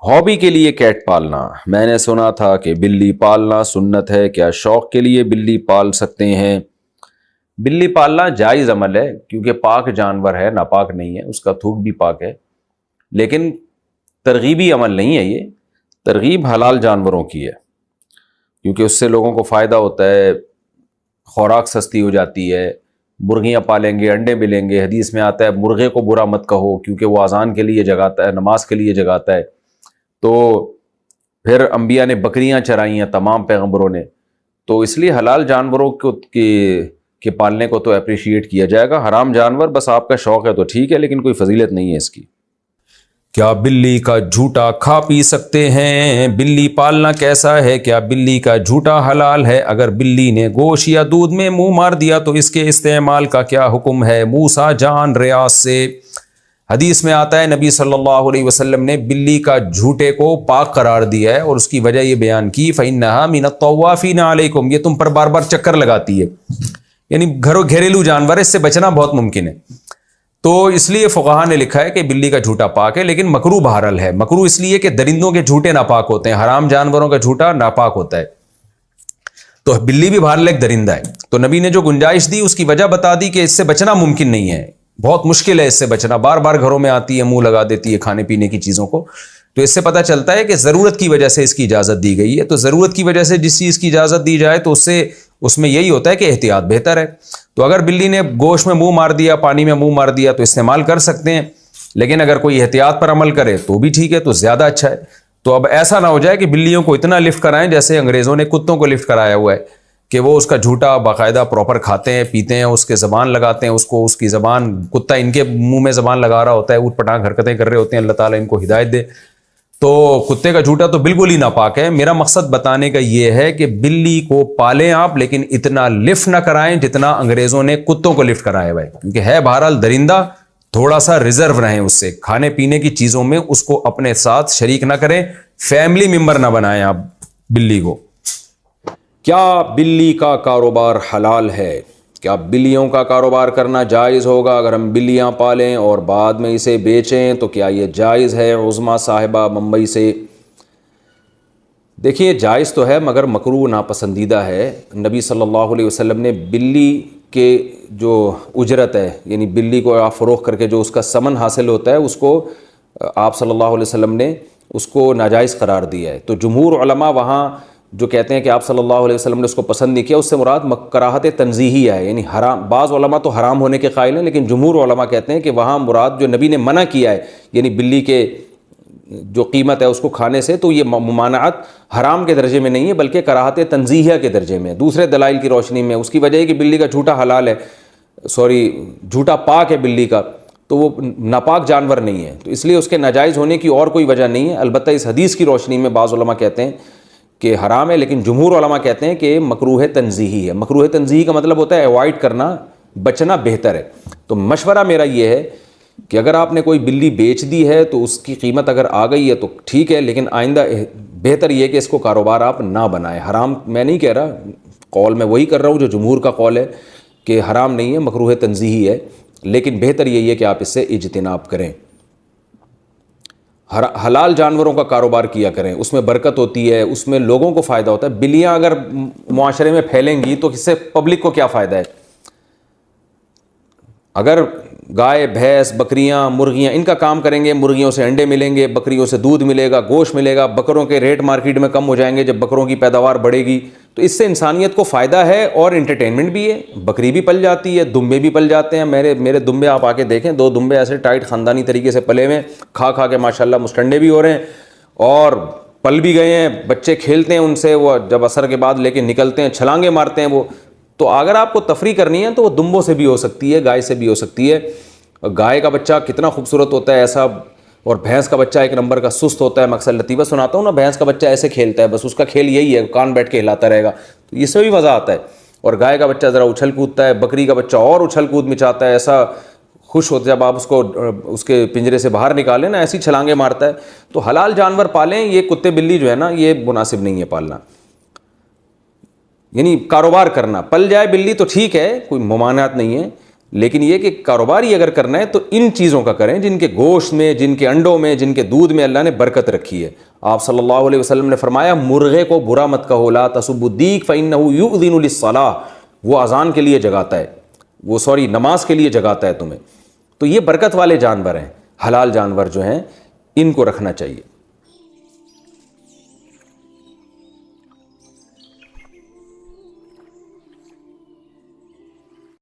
Hobby کے لیے Kate پالنا، میں نے سنا تھا کہ بلی پالنا سنت ہے، کیا شوق کے لیے بلی پال سکتے ہیں؟ بلی پالنا جائز عمل ہے کیونکہ پاک جانور ہے، ناپاک نہیں ہے، اس کا تھوک بھی پاک ہے، لیکن ترغیبی عمل نہیں ہے، یہ ترغیب حلال جانوروں کی ہے کیونکہ اس سے لوگوں کو فائدہ ہوتا ہے، خوراک سستی ہو جاتی ہے، مرغیاں پالیں گے انڈے ملیں گے، حدیث میں آتا ہے مرغے کو برا مت کہو کیونکہ وہ اذان کے لیے جگاتا ہے، نماز کے لیے جگاتا ہے۔ تو پھر انبیاء نے بکریاں چرائی ہیں، تمام پیغمبروں نے، تو اس لیے حلال جانوروں کو کے پالنے کو تو اپریشیٹ کیا جائے گا۔ حرام جانور بس آپ کا شوق ہے تو ٹھیک ہے، لیکن کوئی فضیلت نہیں ہے اس کی۔ کیا بلی کا جھوٹا کھا پی سکتے ہیں؟ بلی پالنا کیسا ہے؟ کیا بلی کا جھوٹا حلال ہے؟ اگر بلی نے گوشت یا دودھ میں منہ مار دیا تو اس کے استعمال کا کیا حکم ہے؟ موسیٰ جان ریاض سے حدیث میں آتا ہے نبی صلی اللہ علیہ وسلم نے بلی کا جھوٹے کو پاک قرار دیا ہے اور اس کی وجہ یہ بیان کی فَإِنَّهَا مِنَ الطَّوَّافِينَ عَلَيْكُمْ، یہ تم پر بار بار چکر لگاتی ہے، یعنی گھریلو جانور ہے، اس سے بچنا بہت ممکن ہے۔ تو اس لیے فقہاء نے لکھا ہے کہ بلی کا جھوٹا پاک ہے، لیکن مکروہ بہرحال ہے۔ مکروہ اس لیے کہ درندوں کے جھوٹے ناپاک ہوتے ہیں، حرام جانوروں کا جھوٹا ناپاک ہوتا ہے، تو بلی بھی بہرحال ایک درندہ ہے۔ تو نبی نے جو گنجائش دی اس کی وجہ بتا دی کہ اس سے بچنا ممکن نہیں ہے، بہت مشکل ہے اس سے بچنا، بار بار گھروں میں آتی ہے، منہ لگا دیتی ہے کھانے پینے کی چیزوں کو۔ تو اس سے پتہ چلتا ہے کہ ضرورت کی وجہ سے اس کی اجازت دی گئی ہے، تو ضرورت کی وجہ سے جس چیز کی اجازت دی جائے تو اس میں یہی ہوتا ہے کہ احتیاط بہتر ہے۔ تو اگر بلی نے گوشت میں منہ مار دیا، پانی میں منہ مار دیا تو استعمال کر سکتے ہیں، لیکن اگر کوئی احتیاط پر عمل کرے تو بھی ٹھیک ہے، تو زیادہ اچھا ہے۔ تو اب ایسا نہ ہو جائے کہ بلیوں کو اتنا لفٹ کرائیں جیسے انگریزوں نے کتوں کو لفٹ کرایا ہوا ہے، کہ وہ اس کا جھوٹا باقاعدہ پراپر کھاتے ہیں پیتے ہیں، اس کے زبان لگاتے ہیں، اس کی زبان، کتا ان کے منہ میں زبان لگا رہا ہوتا ہے، اوٹ پٹانگ حرکتیں کر رہے ہوتے ہیں، اللہ تعالیٰ ان کو ہدایت دے۔ تو کتے کا جھوٹا تو بالکل ہی ناپاک ہے۔ میرا مقصد بتانے کا یہ ہے کہ بلی کو پالیں آپ، لیکن اتنا لفٹ نہ کرائیں جتنا انگریزوں نے کتوں کو لفٹ کرایا ہوا ہے، کیونکہ ہے بہرحال درندہ، تھوڑا سا ریزرو رہیں اس سے، کھانے پینے کی چیزوں میں اس کو اپنے ساتھ شریک نہ کریں، فیملی ممبر نہ بنائیں آپ بلی کو۔ کیا بلی کا کاروبار حلال ہے؟ کیا بلیوں کا کاروبار کرنا جائز ہوگا؟ اگر ہم بلیاں پالیں اور بعد میں اسے بیچیں تو کیا یہ جائز ہے؟ عظمیٰ صاحبہ ممبئی سے۔ دیکھیے جائز تو ہے مگر مکروہ ناپسندیدہ ہے۔ نبی صلی اللہ علیہ وسلم نے بلی کے جو اجرت ہے، یعنی بلی کو آپ فروخت کر کے جو اس کا ثمن حاصل ہوتا ہے، اس کو آپ صلی اللہ علیہ وسلم نے اس کو ناجائز قرار دیا ہے۔ تو جمہور علماء وہاں جو کہتے ہیں کہ آپ صلی اللہ علیہ وسلم نے اس کو پسند نہیں کیا، اس سے مراد کراہت تنزیہی ہے، یعنی حرام۔ بعض علماء تو حرام ہونے کے قائل ہیں، لیکن جمہور علماء کہتے ہیں کہ وہاں مراد جو نبی نے منع کیا ہے، یعنی بلی کے جو قیمت ہے اس کو کھانے سے، تو یہ ممانعت حرام کے درجے میں نہیں ہے بلکہ کراہت تنزیہہ کے درجے میں، دوسرے دلائل کی روشنی میں۔ اس کی وجہ ہے کہ بلی کا جھوٹا حلال ہے، جھوٹا پاک ہے بلی کا، تو وہ ناپاک جانور نہیں ہے، تو اس لیے اس کے ناجائز ہونے کی اور کوئی وجہ نہیں ہے۔ البتہ اس حدیث کی روشنی میں بعض علماء کہتے ہیں کہ حرام ہے، لیکن جمہور علماء کہتے ہیں کہ مکروہ تنزیہی ہے۔ مکروہ تنزیہی کا مطلب ہوتا ہے اوائڈ کرنا، بچنا بہتر ہے۔ تو مشورہ میرا یہ ہے کہ اگر آپ نے کوئی بلی بیچ دی ہے تو اس کی قیمت اگر آ گئی ہے تو ٹھیک ہے، لیکن آئندہ بہتر یہ کہ اس کو کاروبار آپ نہ بنائیں۔ حرام میں نہیں کہہ رہا، قول میں وہی کر رہا ہوں جو جمہور کا قول ہے کہ حرام نہیں ہے، مکروہ تنزیہی ہے، لیکن بہتر یہی ہے کہ آپ اس سے اجتناب کریں۔ حلال جانوروں کا کاروبار کیا کریں، اس میں برکت ہوتی ہے، اس میں لوگوں کو فائدہ ہوتا ہے۔ بلیاں اگر معاشرے میں پھیلیں گی تو اس سے پبلک کو کیا فائدہ ہے؟ اگر گائے، بھینس، بکریاں، مرغیاں ان کا کام کریں گے، مرغیوں سے انڈے ملیں گے، بکریوں سے دودھ ملے گا، گوشت ملے گا، بکروں کے ریٹ مارکیٹ میں کم ہو جائیں گے جب بکروں کی پیداوار بڑھے گی، تو اس سے انسانیت کو فائدہ ہے اور انٹرٹینمنٹ بھی ہے۔ بکری بھی پل جاتی ہے، دمبے بھی پل جاتے ہیں۔ میرے دمبے آپ آ کے دیکھیں، 2 دمبے ایسے ٹائٹ خاندانی طریقے سے پلے ہوئے، کھا کے ماشاءاللہ مستنڈے بھی ہو رہے ہیں اور پل بھی گئے ہیں، بچے کھیلتے ہیں ان سے، وہ جب عصر کے بعد لے کے نکلتے ہیں چھلانگیں مارتے ہیں وہ۔ تو اگر آپ کو تفریح کرنی ہے تو وہ دمبوں سے بھی ہو سکتی ہے، گائے سے بھی ہو سکتی ہے۔ گائے کا بچہ کتنا خوبصورت ہوتا ہے ایسا، اور بھینس کا بچہ ایک نمبر کا سست ہوتا ہے۔ میں اکثر لطیفہ سناتا ہوں نا، بھینس کا بچہ ایسے کھیلتا ہے، بس اس کا کھیل یہی ہے، کان بیٹھ کے ہلاتا رہے گا، تو اس سے بھی مزہ آتا ہے۔ اور گائے کا بچہ ذرا اچھل کودتا ہے، بکری کا بچہ اور اچھل کود مچاتا ہے، ایسا خوش ہوتا ہے جب آپ اس کو اس کے پنجرے سے باہر نکالیں نا، ایسی چھلانگیں مارتا ہے۔ تو حلال جانور پالیں، یہ کتے بلی جو ہے نا یہ مناسب نہیں ہے پالنا، یعنی کاروبار کرنا۔ پل جائے بلی تو ٹھیک ہے، کوئی ممانعت نہیں ہے، لیکن یہ کہ کاروباری اگر کرنا ہے تو ان چیزوں کا کریں جن کے گوشت میں، جن کے انڈوں میں، جن کے دودھ میں اللہ نے برکت رکھی ہے۔ آپ صلی اللہ علیہ وسلم نے فرمایا مرغے کو برا مت کہو، لا تسبوا الدیک فإنہ یؤذن للصلاۃ، وہ اذان کے لیے جگاتا ہے، نماز کے لیے جگاتا ہے تمہیں۔ تو یہ برکت والے جانور ہیں، حلال جانور جو ہیں ان کو رکھنا چاہیے۔